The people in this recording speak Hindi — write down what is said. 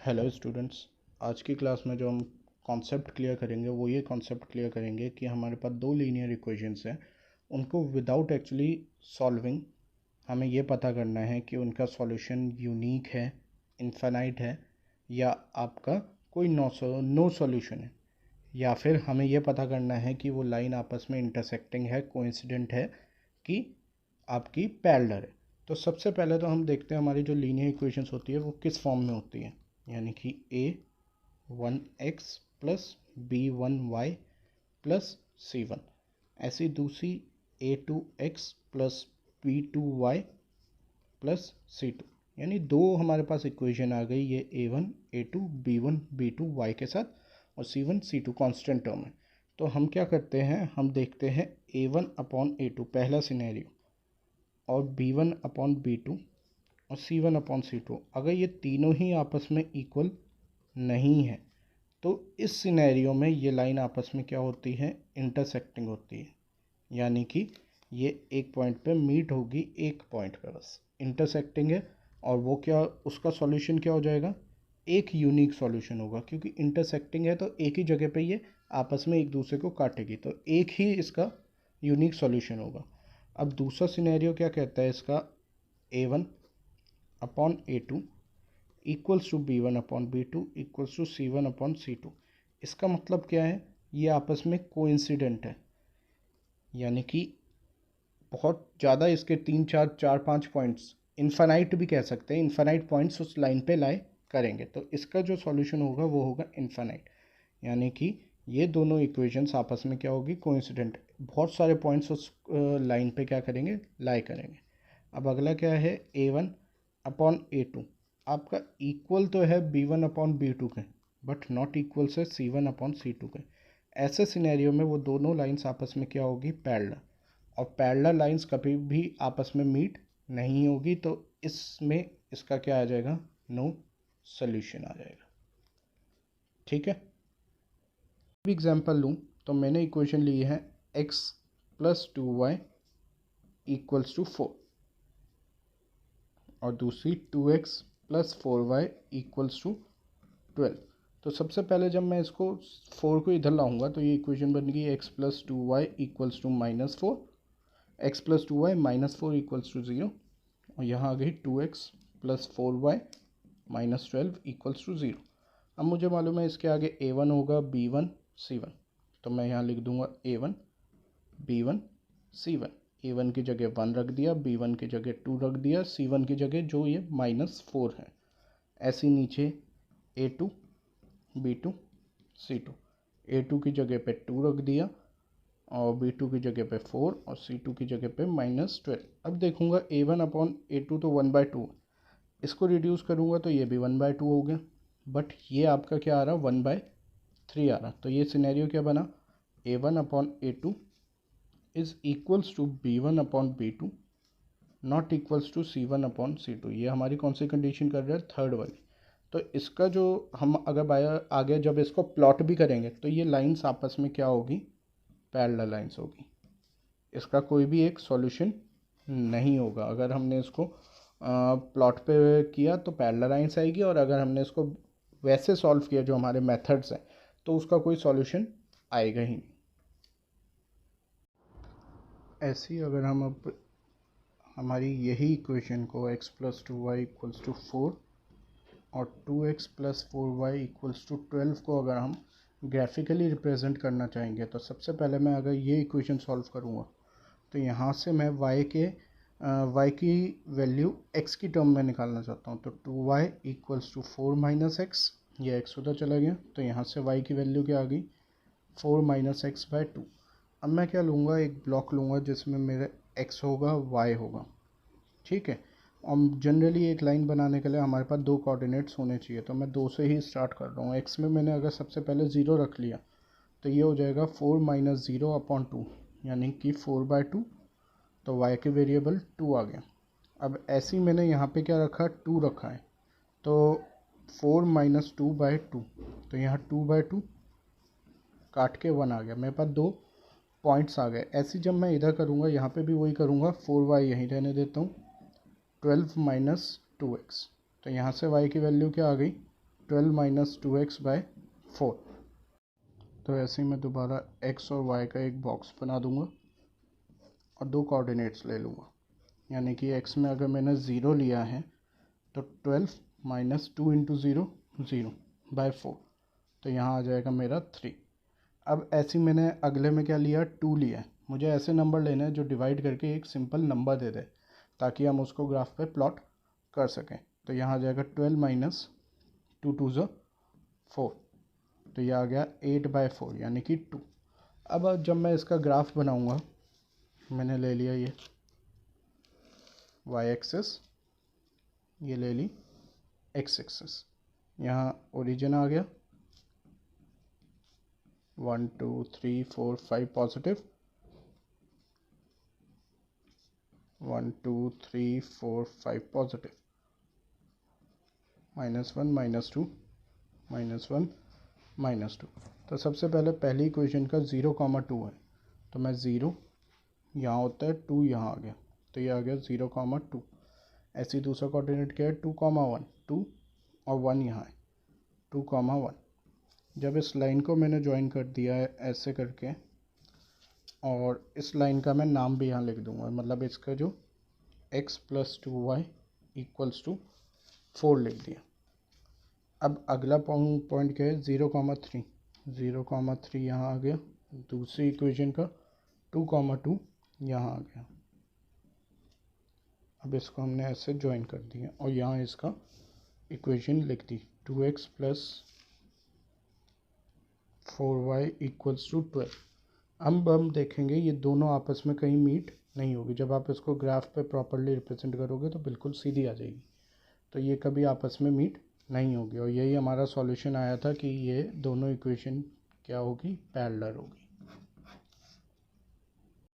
Hello students. आज की क्लास में जो हम कॉन्सेप्ट क्लियर करेंगे वो ये कॉन्सेप्ट क्लियर करेंगे कि हमारे पास दो लीनियर इक्वेशंस हैं, उनको विदाउट एक्चुअली सॉल्विंग हमें ये पता करना है कि उनका सॉल्यूशन यूनिक है, इनफाइनाइट है, या आपका कोई नो सॉल्यूशन है, या फिर हमें ये पता करना है कि वो लाइन आपस में इंटरसेक्टिंग है, कोइंसिडेंट है, कि आपकी पैरेलल है। तो सबसे पहले तो हम देखते हैं हमारी जो लीनियर इक्वेशंस होती है वो किस फॉर्म में होती है, यानी कि a1x plus b1y plus c1, ऐसी दूसरी a2x plus b2y plus c2। यानी दो हमारे पास इक्वेशन आ गई, ये a1 a2 b1 b2 y के साथ, और c1 c2 कांस्टेंट टर्म है। तो हम क्या करते हैं, हम देखते हैं a1 अपॉन a2 पहला सिनेरियो, और b1 अपॉन b2 और c1 अपॉन c2। अगर ये तीनों ही आपस में इक्वल नहीं है तो इस सिनेरियो में ये लाइन आपस में क्या होती है, इंटरसेक्टिंग होती है। यानी कि ये एक पॉइंट पे मीट होगी, एक पॉइंट पे बस इंटरसेक्टिंग है, और वो क्या, उसका सॉल्यूशन क्या हो जाएगा, एक यूनिक सॉल्यूशन होगा, क्योंकि इंटरसेक्टिंग है तो एक ही जगह पे ये आपस में एक दूसरे को काटेगी, तो एक ही इसका यूनिक सॉल्यूशन होगा। अब दूसरा सिनेरियो क्या कहता है इसका, a1 upon a2 equals to b1 upon b2 equals to c1 upon c2। इसका मतलब क्या है, ये आपस में कोइंसिडेंट है, यानी कि बहुत ज़्यादा इसके तीन चार चार पाँच पॉइंट्स, इन्फानाइट भी कह सकते हैं, इन्फानाइट पॉइंट्स उस लाइन पे लाए करेंगे, तो इसका जो सॉल्यूशन होगा वो होगा इन्फानाइट। यानी कि ये दोनों इक्वेशंस आपस में क्या होगी, कोइंसिडेंट, बहुत सारे पॉइंट्स उस लाइन पे क्या करेंगे, लाई करेंगे। अब अगला क्या है, a1 अपॉन a2 आपका इक्वल तो है b1 अपॉन b2 के, बट नॉट इक्वल से c1 अपॉन c2 के। ऐसे सिनेरियो में वो दोनों लाइंस आपस में क्या होगी, पैरेलल, और पैरेलल लाइंस कभी भी आपस में मीट नहीं होगी, तो इसमें इसका क्या आ जाएगा, नो सोल्यूशन आ जाएगा। ठीक है, भी एग्जांपल लूँ तो मैंने इक्वेशन ली है x plus 2y equals to 4, और दूसरी 2x plus 4y equals to 12। तो सबसे पहले जब मैं इसको 4 को इधर लाऊंगा तो ये इक्वेशन बन गई x plus 2y equals to -4, x plus 2y -4 equals to 0, और यहाँ आ गई 2x plus 4y -12 equals to 0। अब मुझे मालूम है इसके आगे a1 होगा b1 c1, तो मैं यहाँ लिख दूंगा a1 b1 c1। a1 की जगह 1 रख दिया, b1 की जगह 2 रख दिया, c1 की जगह जो ये -4 है। ऐसे नीचे a2 b2 c2, a2 की जगह पे 2 रख दिया, और b2 की जगह पे 4, और c2 की जगह पे -12। अब देखूंगा a1 अपॉन a2 तो 1/2, इसको रिड्यूस करूंगा तो ये भी 1/2 हो गया, बट ये आपका क्या आ रहा, 1/3 आ रहा। तो ये सिनेरियो क्या बना, a1 upon a2 is equals to b1 upon b2 not equals to c1 upon c2। ये हमारी कौन सी कंडीशन कर रहे हैं, थर्ड वाली। तो इसका जो हम अगर आगे जब इसको प्लॉट भी करेंगे तो ये लाइंस आपस में क्या होगी, पैरेलल लाइंस होगी, इसका कोई भी एक सॉल्यूशन नहीं होगा। अगर हमने इसको प्लॉट पे किया तो पैरेलल लाइंस आएगी, और अगर हमने इसको वैसे सॉल्व किया जो हमारे मेथड्स हैं तो उसका कोई सॉल्यूशन आएगा ही नहीं। ऐसी अगर हम अब हमारी यही इक्वेशन को x plus 2y equals to 4 और 2x plus 4y equals to 12 को अगर हम ग्राफिकली रिप्रेजेंट करना चाहेंगे, तो सबसे पहले मैं अगर ये इक्वेशन सॉल्व करूँगा तो यहाँ से मैं y की वैल्यू x की टर्म में निकालना चाहता हूँ, तो 2y equals to 4 minus x, ये x उधर चला गया, तो यहाँ से y की वैल्यू क्या आ गई, 4 माइनस एक्स बाई 2। अब मैं क्या लूँगा, एक ब्लॉक लूँगा जिसमें मेरा x होगा y होगा, ठीक है। और जनरली एक लाइन बनाने के लिए हमारे पास दो कोऑर्डिनेट्स होने चाहिए, तो मैं 2 से ही स्टार्ट कर रहा हूँ। x में मैंने अगर सबसे पहले 0 रख लिया तो ये हो जाएगा 4 माइनस 0 अपॉन 2, यानी कि 4/2, तो y के वेरिएबल 2 आ गया। अब ऐसे ही मैंने यहाँ पे क्या रखा, 2 रखा है, तो 4 माइनस 2/2, तो यहाँ 2/2 काट के 1 आ गया, मेरे पास दो पॉइंट्स आ गए। ऐसे जब मैं इधर करूँगा यहाँ पे भी वही करूँगा, 4y यहीं रहने देता हूँ, 12 माइनस 2x, तो यहाँ से y की वैल्यू क्या आ गई, 12 माइनस 2x/4। तो ऐसे ही मैं दोबारा x और y का एक बॉक्स बना दूंगा और दो कोऑर्डिनेट्स ले लूँगा। यानी कि x में अगर मैंने 0 लिया है तो 12 माइनस 2 इंटू 0 0/4, तो यहाँ आ जाएगा मेरा 3। अब ऐसे मैंने अगले में क्या लिया, 2 लिया है। मुझे ऐसे नंबर लेने हैं जो डिवाइड करके एक सिंपल नंबर दे दे, ताकि हम उसको ग्राफ पे प्लॉट कर सकें। तो यहाँ आ जाएगा 12 माइनस 2 2 ज़ा 4, तो ये आ गया 8/4 यानी कि 2। अब जब मैं इसका ग्राफ बनाऊंगा, मैंने ले लिया ये y एक्सिस, ये ले ली x एक्सिस, यहाँ ओरिजिन आ गया 1 2 3 4 5 पॉजिटिव, 1 2 3 4 5 पॉजिटिव, -1 -2 -1 -2। तो सबसे पहले पहली इक्वेशन का 0,2 है, तो मैं 0 यहाँ होता है, 2 यहाँ आ गया, तो ये आ गया 0,2। ऐसे ही दूसरा कोऑर्डिनेट क्या है, 2,1, 2 और 1 यहाँ है, 2,1। जब इस लाइन को मैंने ज्वाइन कर दिया है ऐसे करके, और इस लाइन का मैं नाम भी यहाँ लिख दूँगा, मतलब इसका जो x + 2y = 4 लिख दिया। अब अगला पॉइंट क्या है, 0,3, 0,3 यहाँ आ गया। दूसरी इक्वेशन का 2,2 यहाँ आ गया। अब इसको हमने ऐसे ज्वाइन कर दिया और यहाँ इसका इक्वेशन लिख दी, 2x + 4y = 12। अब हम देखेंगे ये दोनों आपस में कहीं मीट नहीं होगी। जब आप इसको ग्राफ पे प्रॉपरली रिप्रेजेंट करोगे तो बिल्कुल सीधी आ जाएगी, तो ये कभी आपस में मीट नहीं होगी। और यही हमारा सॉल्यूशन आया था कि ये दोनों इक्वेशन क्या होगी, पैरेलल होगी।